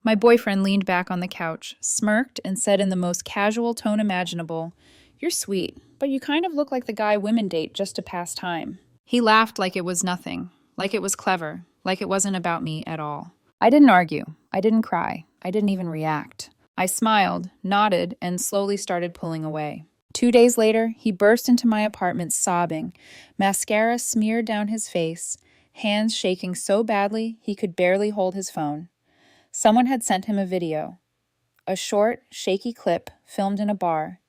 My boyfriend leaned back on the couch, smirked, and said in the most casual tone imaginable, "You're sweet, but you kind of look like the guy women date just to pass time." He laughed like it was nothing, like it was clever, like it wasn't about me at all. I didn't argue. I didn't cry. I didn't even react. I smiled, nodded, and slowly started pulling away. 2 days later, he burst into my apartment sobbing, mascara smeared down his face, hands shaking so badly he could barely hold his phone. Someone had sent him a video, a short, shaky clip filmed in a bar,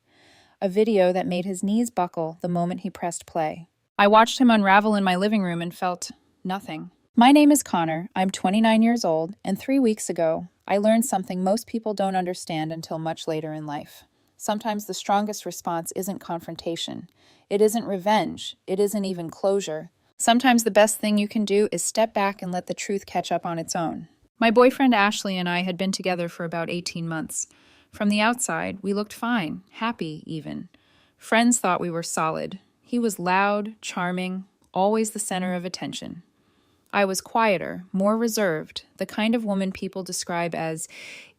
a video that made his knees buckle the moment he pressed play. I watched him unravel in my living room and felt nothing. My name is Connor, I'm 29 years old, and 3 weeks ago, I learned something most people don't understand until much later in life. Sometimes the strongest response isn't confrontation. It isn't revenge. It isn't even closure. Sometimes the best thing you can do is step back and let the truth catch up on its own. My boyfriend Ashley and I had been together for about 18 months. From the outside, we looked fine, happy even. Friends thought we were solid. He was loud, charming, always the center of attention. I was quieter, more reserved, the kind of woman people describe as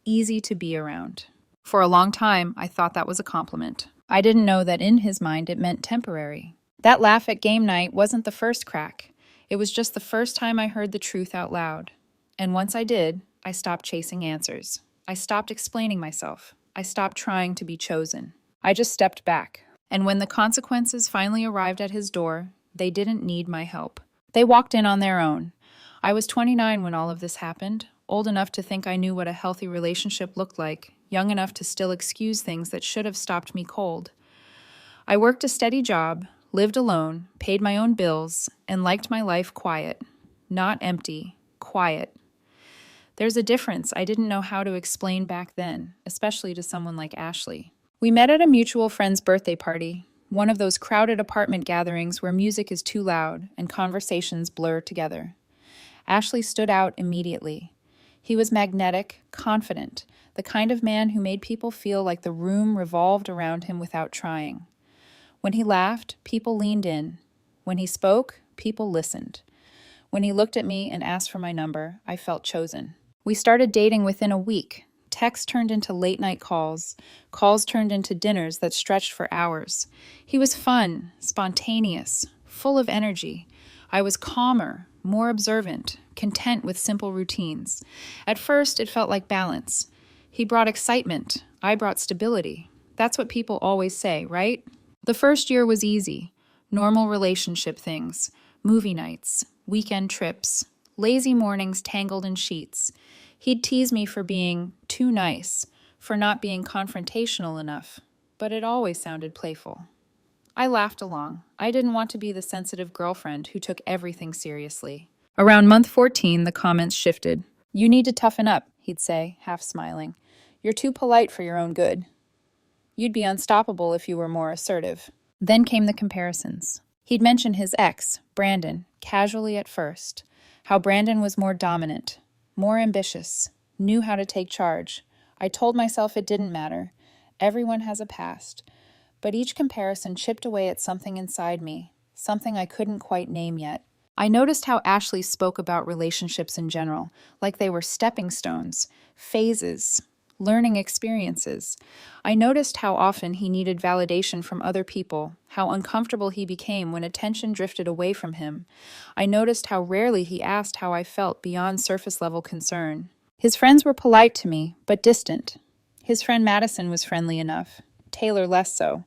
easy to be around. For a long time, I thought that was a compliment. I didn't know that in his mind it meant temporary. That laugh at game night wasn't the first crack. It was just the first time I heard the truth out loud. And once I did, I stopped chasing answers. I stopped explaining myself. I stopped trying to be chosen. I just stepped back. And when the consequences finally arrived at his door, they didn't need my help. They walked in on their own. I was 29 when all of this happened, old enough to think I knew what a healthy relationship looked like, young enough to still excuse things that should have stopped me cold. I worked a steady job, lived alone, paid my own bills, and liked my life quiet. Not empty, quiet. There's a difference I didn't know how to explain back then, especially to someone like Ashley. We met at a mutual friend's birthday party, one of those crowded apartment gatherings where music is too loud and conversations blur together. Ashley stood out immediately. He was magnetic, confident, the kind of man who made people feel like the room revolved around him without trying. When he laughed, people leaned in. When he spoke, people listened. When he looked at me and asked for my number, I felt chosen. We started dating within a week. Texts turned into late-night calls. Calls turned into dinners that stretched for hours. He was fun, spontaneous, full of energy. I was calmer, more observant, content with simple routines. At first, it felt like balance. He brought excitement. I brought stability. That's what people always say, right? The first year was easy. Normal relationship things. Movie nights, weekend trips, lazy mornings tangled in sheets. He'd tease me for being too nice, for not being confrontational enough, but it always sounded playful. I laughed along. I didn't want to be the sensitive girlfriend who took everything seriously. Around month 14, the comments shifted. "You need to toughen up," he'd say, half smiling. "You're too polite for your own good. You'd be unstoppable if you were more assertive." Then came the comparisons. He'd mention his ex, Brandon, casually at first. How Brandon was more dominant, more ambitious, knew how to take charge. I told myself it didn't matter. Everyone has a past. But each comparison chipped away at something inside me, something I couldn't quite name yet. I noticed how Ashley spoke about relationships in general, like they were stepping stones, phases, learning experiences. I noticed how often he needed validation from other people, how uncomfortable he became when attention drifted away from him. I noticed how rarely he asked how I felt beyond surface-level concern. His friends were polite to me, but distant. His friend Madison was friendly enough, Taylor less so.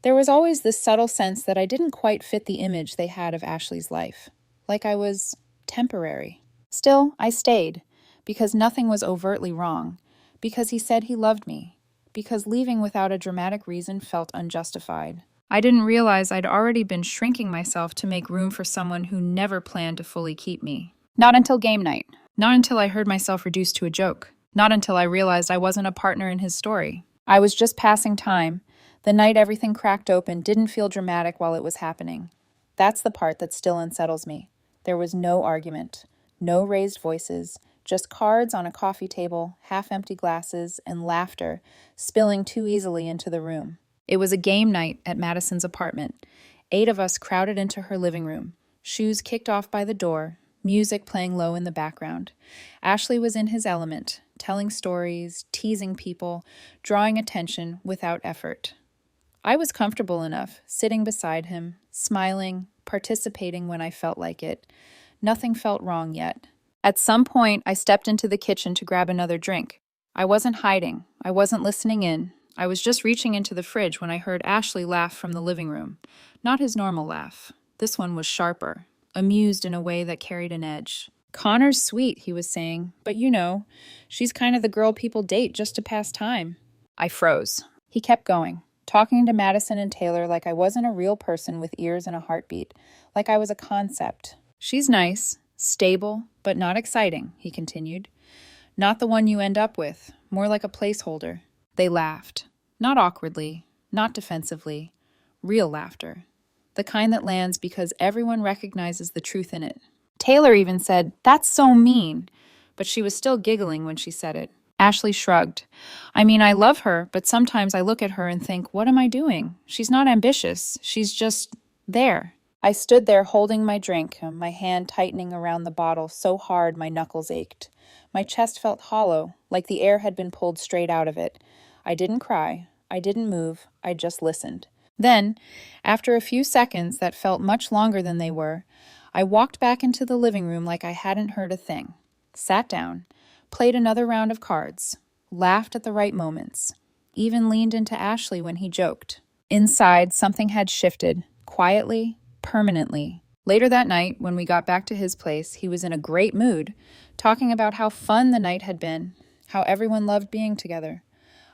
There was always this subtle sense that I didn't quite fit the image they had of Ashley's life, like I was temporary. Still, I stayed, because nothing was overtly wrong, because he said he loved me, because leaving without a dramatic reason felt unjustified. I didn't realize I'd already been shrinking myself to make room for someone who never planned to fully keep me. Not until game night. Not until I heard myself reduced to a joke. Not until I realized I wasn't a partner in his story. I was just passing time. The night everything cracked open didn't feel dramatic while it was happening. That's the part that still unsettles me. There was no argument, no raised voices, just cards on a coffee table, half-empty glasses, and laughter spilling too easily into the room. It was a game night at Madison's apartment. 8 of us crowded into her living room, shoes kicked off by the door, music playing low in the background. Ashley was in his element, telling stories, teasing people, drawing attention without effort. I was comfortable enough, sitting beside him, smiling, participating when I felt like it. Nothing felt wrong yet. At some point, I stepped into the kitchen to grab another drink. I wasn't hiding. I wasn't listening in. I was just reaching into the fridge when I heard Ashley laugh from the living room. Not his normal laugh. This one was sharper, amused in a way that carried an edge. "Connor's sweet," he was saying, "but you know, she's kind of the girl people date just to pass time." I froze. He kept going, talking to Madison and Taylor like I wasn't a real person with ears and a heartbeat, like I was a concept. "She's nice, stable, but not exciting," he continued. "Not the one you end up with, more like a placeholder." They laughed. Not awkwardly, not defensively. Real laughter. The kind that lands because everyone recognizes the truth in it. Taylor even said, "That's so mean," but she was still giggling when she said it. Ashley shrugged. "I mean, I love her, but sometimes I look at her and think, what am I doing? She's not ambitious. She's just there." I stood there holding my drink, my hand tightening around the bottle so hard my knuckles ached. My chest felt hollow, like the air had been pulled straight out of it. I didn't cry. I didn't move. I just listened. Then, after a few seconds that felt much longer than they were, I walked back into the living room like I hadn't heard a thing, sat down, played another round of cards, laughed at the right moments, even leaned into Ashley when he joked. Inside, something had shifted, quietly, permanently. Later that night, when we got back to his place, he was in a great mood, talking about how fun the night had been, how everyone loved being together.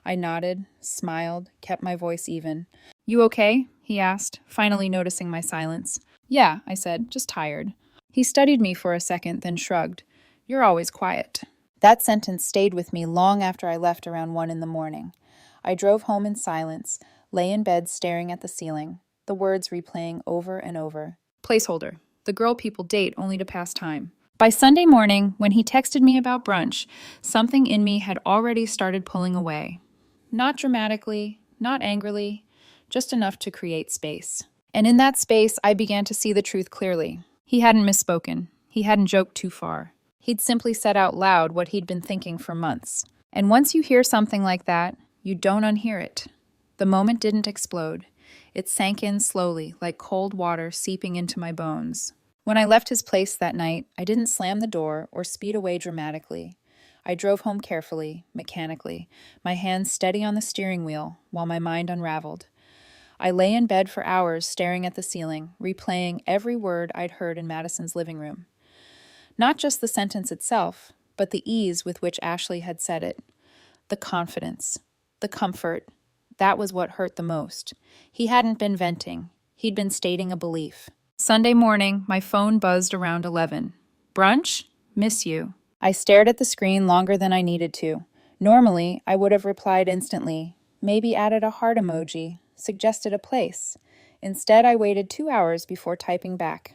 I nodded, smiled, kept my voice even. "You okay?" he asked, finally noticing my silence. "Yeah," I said, "just tired." He studied me for a second, then shrugged. "You're always quiet." That sentence stayed with me long after I left around 1 a.m. I drove home in silence, lay in bed staring at the ceiling, the words replaying over and over. Placeholder. The girl people date only to pass time. By Sunday morning, when he texted me about brunch, something in me had already started pulling away. Not dramatically, not angrily, just enough to create space. And in that space, I began to see the truth clearly. He hadn't misspoken. He hadn't joked too far. He'd simply said out loud what he'd been thinking for months. And once you hear something like that, you don't unhear it. The moment didn't explode. It sank in slowly, like cold water seeping into my bones. When I left his place that night, I didn't slam the door or speed away dramatically. I drove home carefully, mechanically, my hands steady on the steering wheel while my mind unraveled. I lay in bed for hours staring at the ceiling, replaying every word I'd heard in Madison's living room. Not just the sentence itself, but the ease with which Ashley had said it. The confidence, the comfort, that was what hurt the most. He hadn't been venting. He'd been stating a belief. Sunday morning, my phone buzzed around 11. "Brunch? Miss you." I stared at the screen longer than I needed to. Normally, I would have replied instantly, maybe added a heart emoji, suggested a place. Instead, I waited 2 hours before typing back.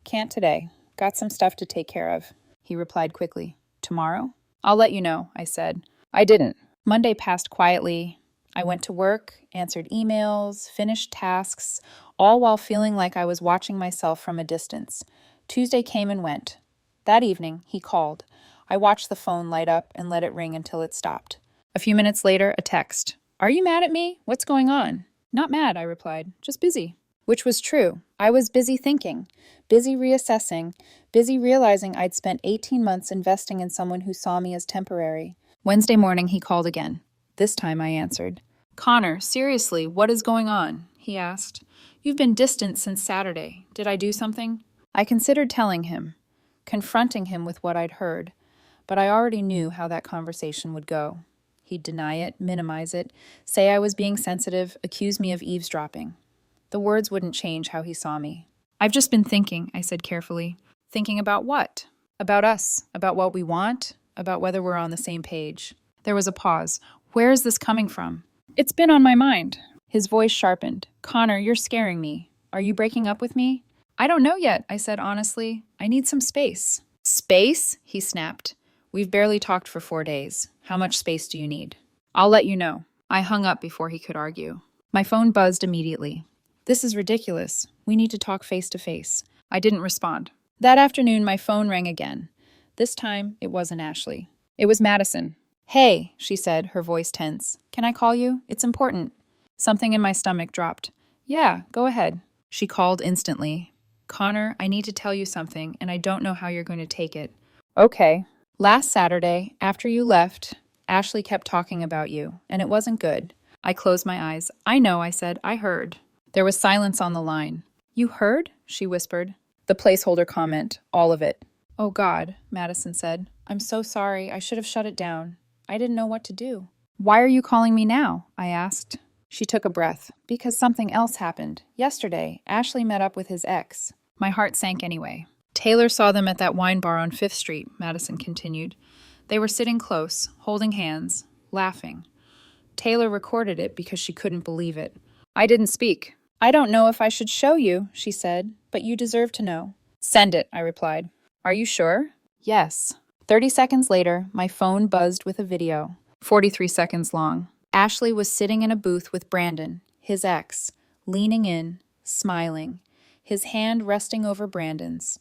"Can't today. Got some stuff to take care of." He replied quickly. "Tomorrow?" "I'll let you know," I said. I didn't. Monday passed quietly. I went to work, answered emails, finished tasks, all while feeling like I was watching myself from a distance. Tuesday came and went. That evening, he called. I watched the phone light up and let it ring until it stopped. A few minutes later, a text. "Are you mad at me? What's going on?" "Not mad," I replied. "Just busy." Which was true. I was busy thinking, busy reassessing, busy realizing I'd spent 18 months investing in someone who saw me as temporary. Wednesday morning, he called again. This time I answered. "Connor, seriously, what is going on?" he asked. "You've been distant since Saturday. Did I do something?" I considered telling him, confronting him with what I'd heard, but I already knew how that conversation would go. He'd deny it, minimize it, say I was being sensitive, accuse me of eavesdropping. The words wouldn't change how he saw me. "I've just been thinking," I said carefully. "Thinking about what?" "About us, about what we want, about whether we're on the same page." There was a pause. "Where is this coming from?" "It's been on my mind." His voice sharpened. "Connor, you're scaring me. Are you breaking up with me?" "I don't know yet," I said honestly. "I need some space." "Space?" he snapped. "We've barely talked for 4 days. How much space do you need?" "I'll let you know." I hung up before he could argue. My phone buzzed immediately. "This is ridiculous. We need to talk face to face." I didn't respond. That afternoon, my phone rang again. This time, it wasn't Ashley. It was Madison. Hey, she said, her voice tense. Can I call you? It's important. Something in my stomach dropped. Yeah, go ahead. She called instantly. Connor, I need to tell you something, and I don't know how you're going to take it. Okay. Last Saturday, after you left, Ashley kept talking about you, and it wasn't good. I closed my eyes. I know, I said. I heard. There was silence on the line. You heard? She whispered. The placeholder comment. All of it. Oh God, Madison said. I'm so sorry. I should have shut it down. I didn't know what to do. Why are you calling me now? I asked. She took a breath. Because something else happened. Yesterday, Ashley met up with his ex. My heart sank anyway. Taylor saw them at that wine bar on 5th Street, Madison continued. They were sitting close, holding hands, laughing. Taylor recorded it because she couldn't believe it. I didn't speak. I don't know if I should show you, she said, but you deserve to know. Send it, I replied. Are you sure? Yes. 30 seconds later, my phone buzzed with a video, 43 seconds long. Ashley was sitting in a booth with Brandon, his ex, leaning in, smiling, his hand resting over Brandon's.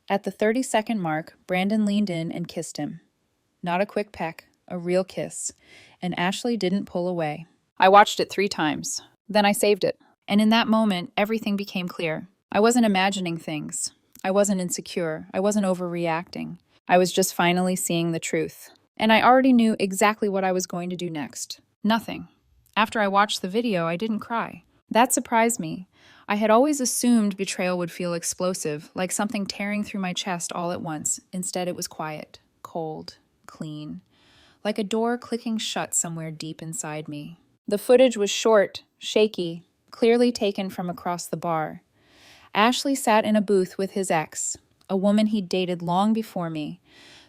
At the 30-second mark, Brandon leaned in and kissed him. Not a quick peck, a real kiss, and Ashley didn't pull away. I watched it 3 times. Then I saved it. And in that moment, everything became clear. I wasn't imagining things. I wasn't insecure. I wasn't overreacting. I was just finally seeing the truth. And I already knew exactly what I was going to do next. Nothing. After I watched the video, I didn't cry. That surprised me. I had always assumed betrayal would feel explosive, like something tearing through my chest all at once. Instead, it was quiet, cold, clean, like a door clicking shut somewhere deep inside me. The footage was short, shaky, clearly taken from across the bar. Ashley sat in a booth with his ex, a woman he'd dated long before me,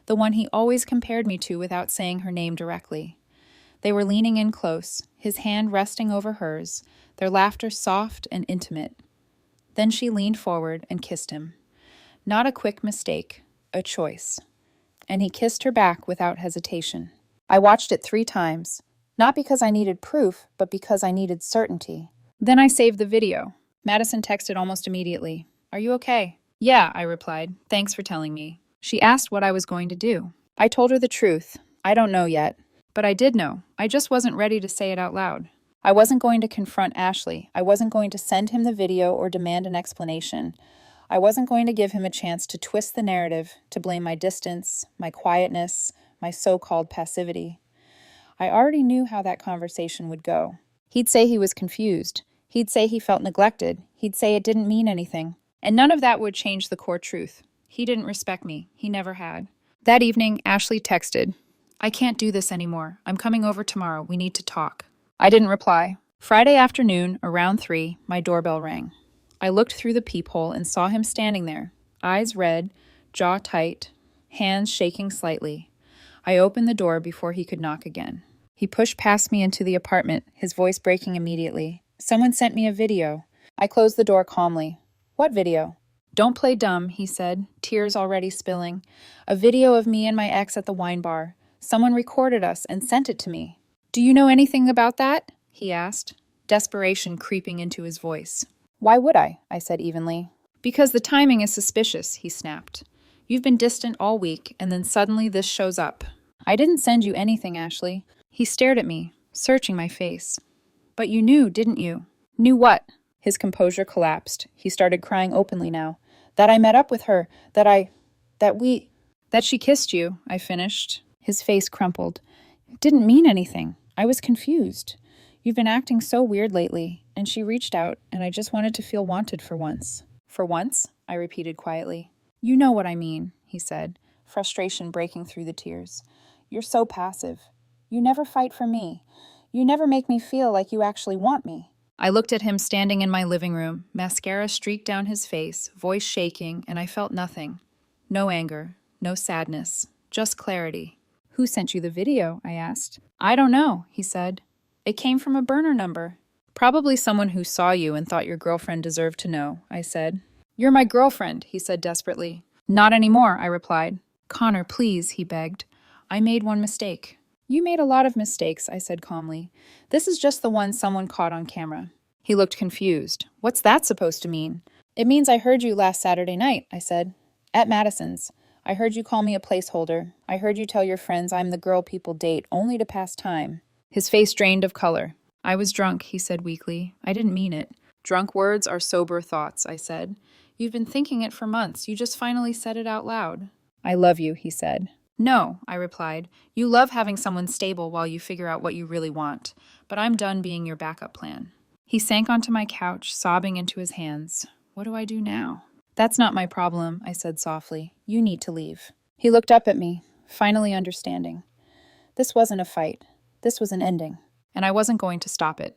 the one he always compared me to without saying her name directly. They were leaning in close, his hand resting over hers, their laughter soft and intimate. Then she leaned forward and kissed him. Not a quick mistake, a choice. And he kissed her back without hesitation. I watched it 3 times, not because I needed proof, but because I needed certainty. Then I saved the video. Madison texted almost immediately. Are you okay? Yeah, I replied. Thanks for telling me. She asked what I was going to do. I told her the truth. I don't know yet. But I did know. I just wasn't ready to say it out loud. I wasn't going to confront Ashley. I wasn't going to send him the video or demand an explanation. I wasn't going to give him a chance to twist the narrative, to blame my distance, my quietness, my so-called passivity. I already knew how that conversation would go. He'd say he was confused. He'd say he felt neglected. He'd say it didn't mean anything. And none of that would change the core truth. He didn't respect me. He never had. That evening, Ashley texted, I can't do this anymore. I'm coming over tomorrow. We need to talk. I didn't reply. Friday afternoon, around 3, my doorbell rang. I looked through the peephole and saw him standing there, eyes red, jaw tight, hands shaking slightly. I opened the door before he could knock again. He pushed past me into the apartment, his voice breaking immediately. Someone sent me a video. I closed the door calmly. What video? Don't play dumb, he said, tears already spilling. A video of me and my ex at the wine bar. Someone recorded us and sent it to me. Do you know anything about that? He asked, desperation creeping into his voice. Why would I said evenly. Because the timing is suspicious, he snapped. You've been distant all week, and then suddenly this shows up. I didn't send you anything, Ashley. He stared at me, searching my face. But you knew, didn't you? Knew what? His composure collapsed. He started crying openly now. That I met up with her. That she kissed you, I finished. His face crumpled. It didn't mean anything. I was confused. You've been acting so weird lately. And she reached out, and I just wanted to feel wanted for once. For once? I repeated quietly. You know what I mean, he said, frustration breaking through the tears. You're so passive. You never fight for me. You never make me feel like you actually want me. I looked at him standing in my living room, mascara streaked down his face, voice shaking, and I felt nothing. No anger, no sadness, just clarity. Who sent you the video? I asked. I don't know, he said. It came from a burner number. Probably someone who saw you and thought your girlfriend deserved to know, I said. You're my girlfriend, he said desperately. Not anymore, I replied. Connor, please, he begged. I made one mistake. You made a lot of mistakes, I said calmly. This is just the one someone caught on camera. He looked confused. What's that supposed to mean? It means I heard you last Saturday night, I said. At Madison's. I heard you call me a placeholder. I heard you tell your friends I'm the girl people date only to pass time. His face drained of color. I was drunk, he said weakly. I didn't mean it. Drunk words are sober thoughts, I said. You've been thinking it for months. You just finally said it out loud. I love you, he said. No, I replied. You love having someone stable while you figure out what you really want. But I'm done being your backup plan. He sank onto my couch, sobbing into his hands. What do I do now? That's not my problem, I said softly. You need to leave. He looked up at me, finally understanding. This wasn't a fight. This was an ending. And I wasn't going to stop it.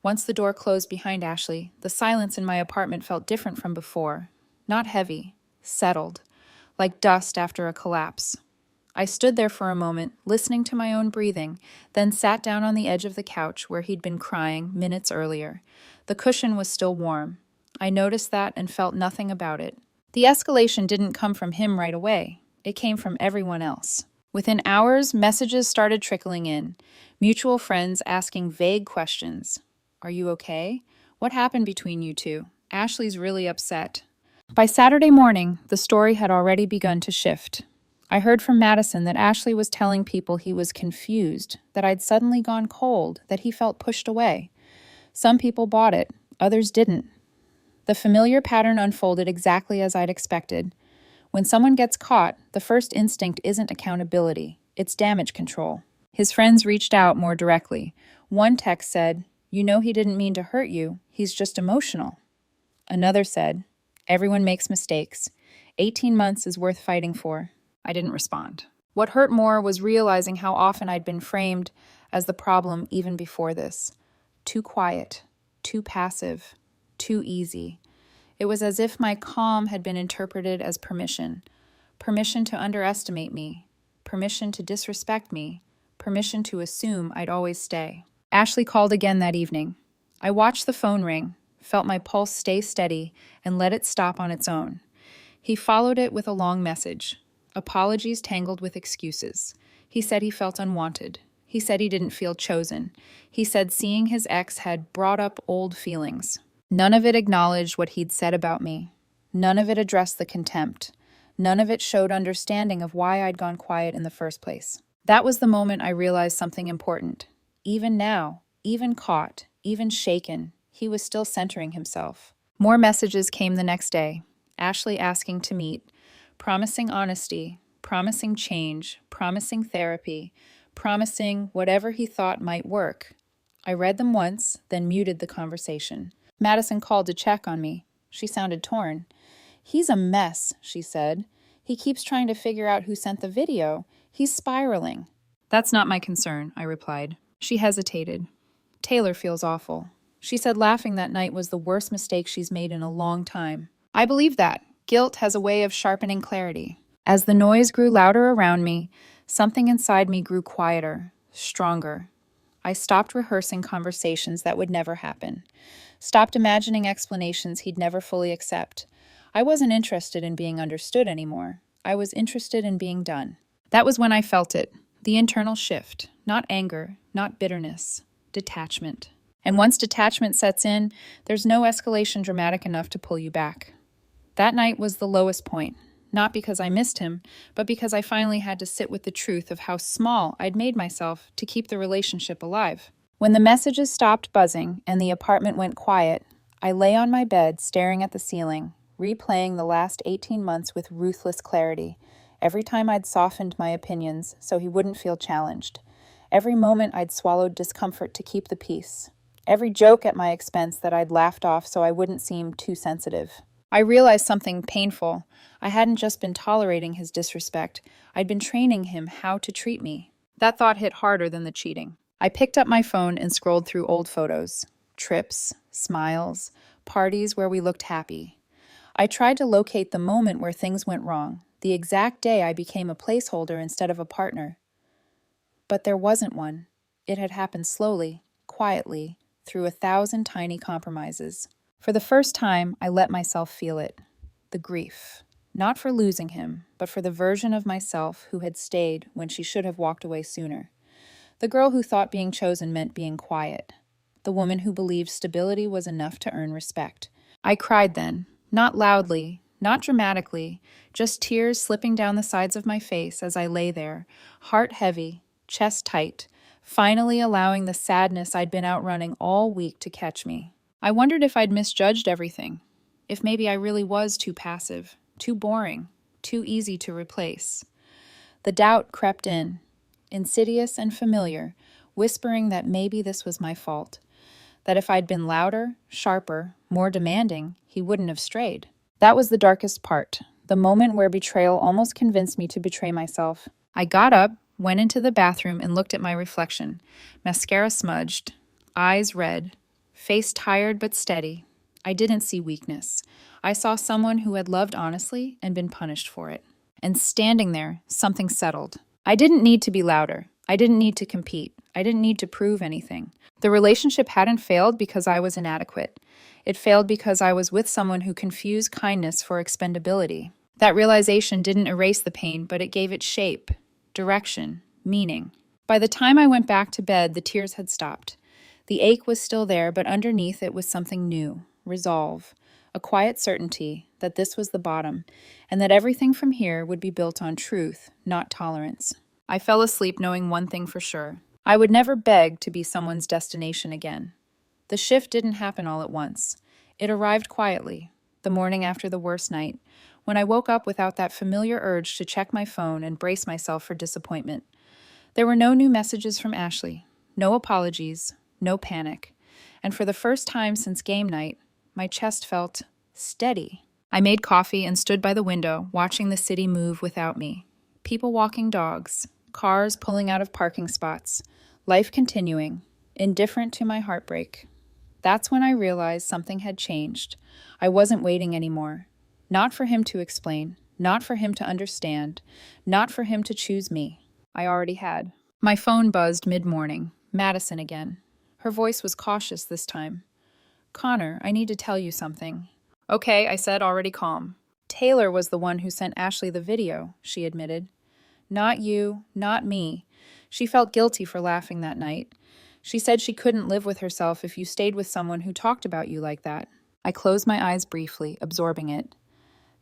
Once the door closed behind Ashley, the silence in my apartment felt different from before. Not heavy, settled, like dust after a collapse. I stood there for a moment, listening to my own breathing, then sat down on the edge of the couch where he'd been crying minutes earlier. The cushion was still warm. I noticed that and felt nothing about it. The escalation didn't come from him right away. It came from everyone else. Within hours, messages started trickling in. Mutual friends asking vague questions. Are you okay? What happened between you two? Ashley's really upset. By Saturday morning, the story had already begun to shift. I heard from Madison that Ashley was telling people he was confused, that I'd suddenly gone cold, that he felt pushed away. Some people bought it, others didn't. The familiar pattern unfolded exactly as I'd expected. When someone gets caught, the first instinct isn't accountability, it's damage control. His friends reached out more directly. One text said, "You know he didn't mean to hurt you, he's just emotional." Another said, "Everyone makes mistakes. 18 months is worth fighting for." I didn't respond. What hurt more was realizing how often I'd been framed as the problem even before this. Too quiet, too passive, too easy. It was as if my calm had been interpreted as permission. Permission to underestimate me. Permission to disrespect me. Permission to assume I'd always stay. Ashley called again that evening. I watched the phone ring, felt my pulse stay steady, and let it stop on its own. He followed it with a long message. Apologies tangled with excuses. He said he felt unwanted. He said he didn't feel chosen. He said seeing his ex had brought up old feelings. None of it acknowledged what he'd said about me. None of it addressed the contempt. None of it showed understanding of why I'd gone quiet in the first place. That was the moment I realized something important. Even now, even caught, even shaken, he was still centering himself. More messages came the next day. Ashley asking to meet, promising honesty, promising change, promising therapy, promising whatever he thought might work. I read them once, then muted the conversation. Madison called to check on me. She sounded torn. "He's a mess," she said. "He keeps trying to figure out who sent the video. He's spiraling." "That's not my concern," I replied. She hesitated. "Taylor feels awful. She said laughing that night was the worst mistake she's made in a long time." I believe that. Guilt has a way of sharpening clarity. As the noise grew louder around me, something inside me grew quieter, stronger. I stopped rehearsing conversations that would never happen. Stopped imagining explanations he'd never fully accept. I wasn't interested in being understood anymore. I was interested in being done. That was when I felt it. The internal shift. Not anger, not bitterness. Detachment. And once detachment sets in, there's no escalation dramatic enough to pull you back. That night was the lowest point. Not because I missed him, but because I finally had to sit with the truth of how small I'd made myself to keep the relationship alive. When the messages stopped buzzing and the apartment went quiet, I lay on my bed staring at the ceiling, replaying the last 18 months with ruthless clarity. Every time I'd softened my opinions so he wouldn't feel challenged. Every moment I'd swallowed discomfort to keep the peace. Every joke at my expense that I'd laughed off so I wouldn't seem too sensitive. I realized something painful. I hadn't just been tolerating his disrespect. I'd been training him how to treat me. That thought hit harder than the cheating. I picked up my phone and scrolled through old photos. Trips, smiles, parties where we looked happy. I tried to locate the moment where things went wrong, the exact day I became a placeholder instead of a partner. But there wasn't one. It had happened slowly, quietly, through 1,000 tiny compromises. For the first time, I let myself feel it. The grief. Not for losing him, but for the version of myself who had stayed when she should have walked away sooner. The girl who thought being chosen meant being quiet. The woman who believed stability was enough to earn respect. I cried then, not loudly, Not dramatically, just tears slipping down the sides of my face as I lay there, heart heavy, chest tight, finally allowing the sadness I'd been outrunning all week to catch me. I wondered if I'd misjudged everything, if maybe I really was too passive, too boring, too easy to replace. The doubt crept in, insidious and familiar, whispering that maybe this was my fault, that if I'd been louder, sharper, more demanding, he wouldn't have strayed. That was the darkest part, the moment where betrayal almost convinced me to betray myself. I got up, went into the bathroom, and looked at my reflection, mascara smudged, eyes red, face tired but steady. I didn't see weakness. I saw someone who had loved honestly and been punished for it. And standing there, something settled. I didn't need to be louder. I didn't need to compete. I didn't need to prove anything. The relationship hadn't failed because I was inadequate. It failed because I was with someone who confused kindness for expendability. That realization didn't erase the pain, but it gave it shape, direction, meaning. By the time I went back to bed, the tears had stopped. The ache was still there, but underneath it was something new, resolve, a quiet certainty that this was the bottom, and that everything from here would be built on truth, not tolerance. I fell asleep knowing one thing for sure. I would never beg to be someone's destination again. The shift didn't happen all at once. It arrived quietly, the morning after the worst night, when I woke up without that familiar urge to check my phone and brace myself for disappointment. There were no new messages from Ashley, no apologies, no panic, and for the first time since game night, my chest felt steady. I made coffee and stood by the window, watching the city move without me. People walking dogs, cars pulling out of parking spots, life continuing, indifferent to my heartbreak. That's when I realized something had changed. I wasn't waiting anymore. Not for him to explain, not for him to understand, not for him to choose me. I already had. My phone buzzed mid-morning. Madison again. Her voice was cautious this time. "Connor, I need to tell you something." "Okay," I said, already calm. "Taylor was the one who sent Ashley the video," she admitted. "Not you, not me. She felt guilty for laughing that night. She said she couldn't live with herself if you stayed with someone who talked about you like that." I closed my eyes briefly, absorbing it.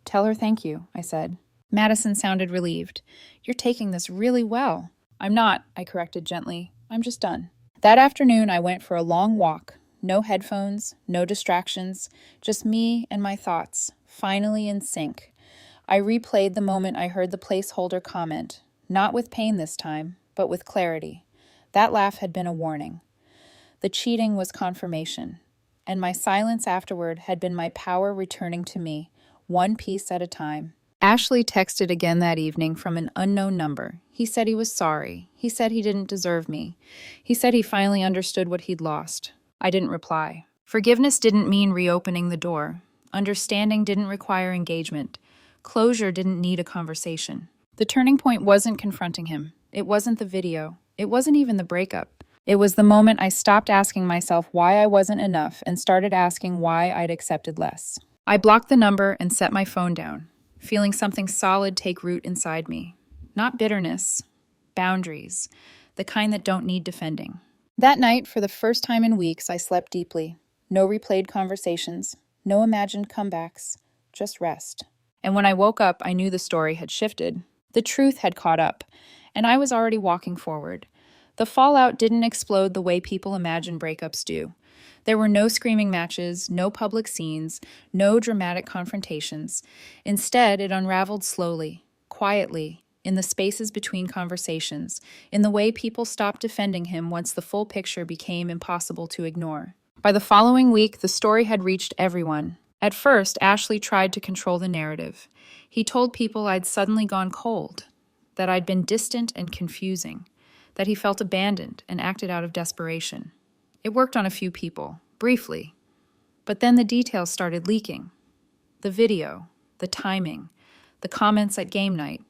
"Tell her thank you," I said. Madison sounded relieved. "You're taking this really well." "I'm not," I corrected gently. "I'm just done." That afternoon, I went for a long walk. No headphones, no distractions, just me and my thoughts, finally in sync. I replayed the moment I heard the placeholder comment, not with pain this time, but with clarity. That laugh had been a warning. The cheating was confirmation, and my silence afterward had been my power returning to me, one piece at a time. Ashley texted again that evening from an unknown number. He said he was sorry. He said he didn't deserve me. He said he finally understood what he'd lost. I didn't reply. Forgiveness didn't mean reopening the door. Understanding didn't require engagement. Closure didn't need a conversation. The turning point wasn't confronting him. It wasn't the video. It wasn't even the breakup. It was the moment I stopped asking myself why I wasn't enough and started asking why I'd accepted less. I blocked the number and set my phone down, feeling something solid take root inside me. Not bitterness, boundaries, the kind that don't need defending. That night, for the first time in weeks, I slept deeply. No replayed conversations, no imagined comebacks, just rest. And when I woke up, I knew the story had shifted. The truth had caught up, and I was already walking forward. The fallout didn't explode the way people imagine breakups do. There were no screaming matches, no public scenes, no dramatic confrontations. Instead, it unraveled slowly, quietly, in the spaces between conversations, in the way people stopped defending him once the full picture became impossible to ignore. By the following week, the story had reached everyone. At first, Ashley tried to control the narrative. He told people I'd suddenly gone cold, that I'd been distant and confusing, that he felt abandoned and acted out of desperation. It worked on a few people, briefly. But then the details started leaking. The video, the timing, the comments at game night.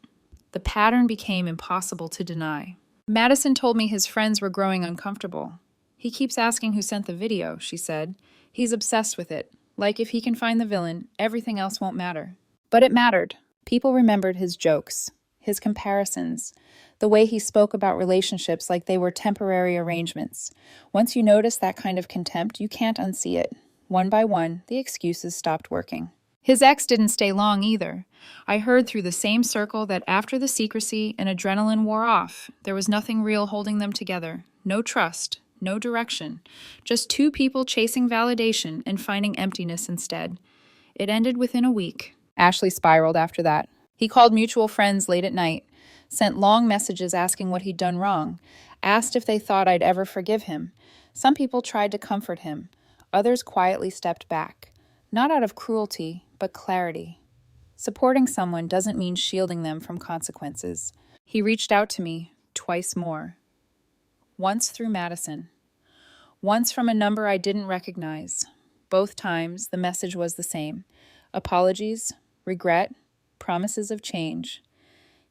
The pattern became impossible to deny. Madison told me his friends were growing uncomfortable. "He keeps asking who sent the video," she said. "He's obsessed with it. Like if he can find the villain, everything else won't matter." But it mattered. People remembered his jokes, his comparisons, the way he spoke about relationships like they were temporary arrangements. Once you notice that kind of contempt, you can't unsee it. One by one, the excuses stopped working. His ex didn't stay long either. I heard through the same circle that after the secrecy and adrenaline wore off, there was nothing real holding them together. No trust, no direction. Just two people chasing validation and finding emptiness instead. It ended within a week. Ashley spiraled after that. He called mutual friends late at night, sent long messages asking what he'd done wrong, asked if they thought I'd ever forgive him. Some people tried to comfort him. Others quietly stepped back. Not out of cruelty, but clarity. Supporting someone doesn't mean shielding them from consequences. He reached out to me twice more. Once through Madison. Once from a number I didn't recognize. Both times, the message was the same. Apologies, regret, promises of change.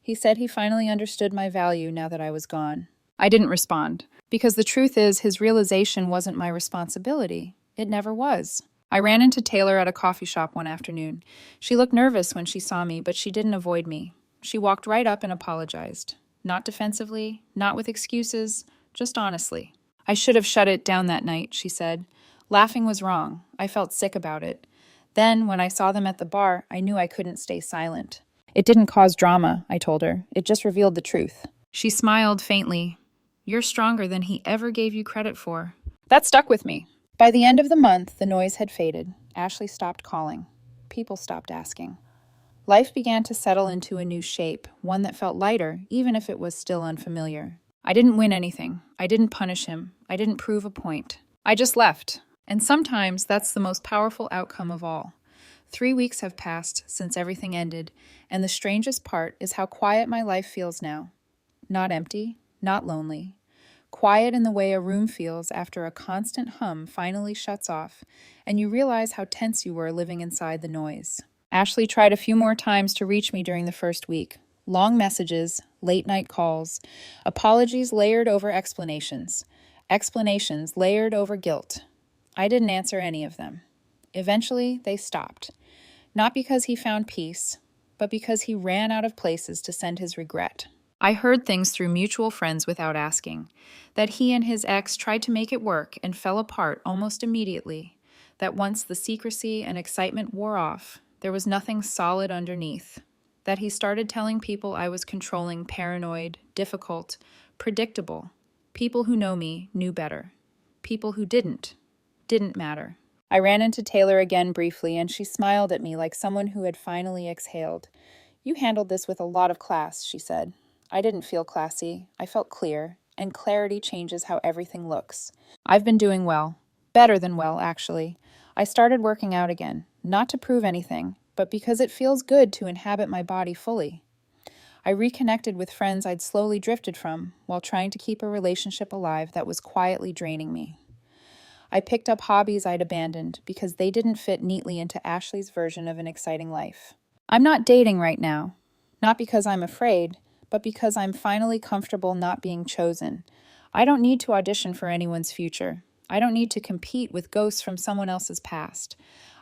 He said he finally understood my value now that I was gone. I didn't respond, because the truth is his realization wasn't my responsibility. It never was. I ran into Taylor at a coffee shop one afternoon. She looked nervous when she saw me, but she didn't avoid me. She walked right up and apologized. Not defensively, not with excuses, just honestly. I should have shut it down that night, she said. Laughing was wrong. I felt sick about it. Then, when I saw them at the bar, I knew I couldn't stay silent. It didn't cause drama, I told her. It just revealed the truth. She smiled faintly. You're stronger than he ever gave you credit for. That stuck with me. By the end of the month, the noise had faded. Ashley stopped calling. People stopped asking. Life began to settle into a new shape, one that felt lighter, even if it was still unfamiliar. I didn't win anything. I didn't punish him. I didn't prove a point. I just left. And sometimes that's the most powerful outcome of all. 3 weeks have passed since everything ended, and the strangest part is how quiet my life feels now. Not empty, not lonely. Quiet in the way a room feels after a constant hum finally shuts off, and you realize how tense you were living inside the noise. Ashley tried a few more times to reach me during the first week. Long messages, late-night calls, apologies layered over explanations, explanations layered over guilt. I didn't answer any of them. Eventually, they stopped. Not because he found peace, but because he ran out of places to send his regret. I heard things through mutual friends without asking, that he and his ex tried to make it work and fell apart almost immediately, that once the secrecy and excitement wore off, there was nothing solid underneath, that he started telling people I was controlling, paranoid, difficult, predictable. People who know me knew better. People who didn't matter. I ran into Taylor again briefly, and she smiled at me like someone who had finally exhaled. You handled this with a lot of class, she said. I didn't feel classy. I felt clear, and clarity changes how everything looks. I've been doing well. Better than well, actually. I started working out again, not to prove anything, but because it feels good to inhabit my body fully. I reconnected with friends I'd slowly drifted from while trying to keep a relationship alive that was quietly draining me. I picked up hobbies I'd abandoned because they didn't fit neatly into Ashley's version of an exciting life. I'm not dating right now, not because I'm afraid, but because I'm finally comfortable not being chosen. I don't need to audition for anyone's future. I don't need to compete with ghosts from someone else's past.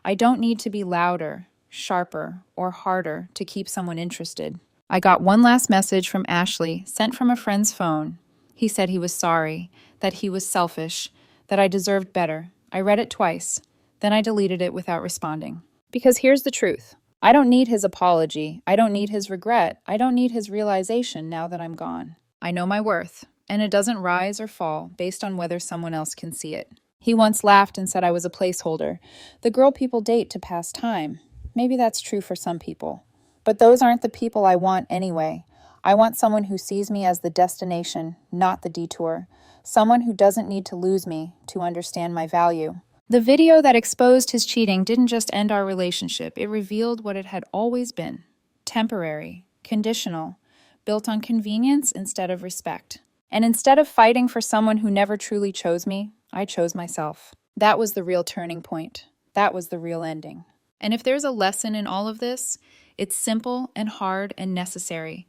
I don't need to be louder, sharper, or harder to keep someone interested. I got one last message from Ashley, sent from a friend's phone. He said he was sorry, that he was selfish, that I deserved better. I read it twice. Then I deleted it without responding. Because here's the truth. I don't need his apology. I don't need his regret. I don't need his realization now that I'm gone. I know my worth, and it doesn't rise or fall based on whether someone else can see it. He once laughed and said I was a placeholder, the girl people date to pass time. Maybe that's true for some people. But those aren't the people I want anyway. I want someone who sees me as the destination, not the detour. Someone who doesn't need to lose me to understand my value. The video that exposed his cheating didn't just end our relationship, it revealed what it had always been. Temporary, conditional, built on convenience instead of respect. And instead of fighting for someone who never truly chose me, I chose myself. That was the real turning point. That was the real ending. And if there's a lesson in all of this, it's simple and hard and necessary.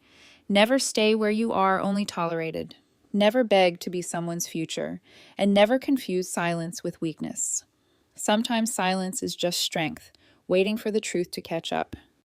Never stay where you are only tolerated. Never beg to be someone's future, and never confuse silence with weakness. Sometimes silence is just strength, waiting for the truth to catch up.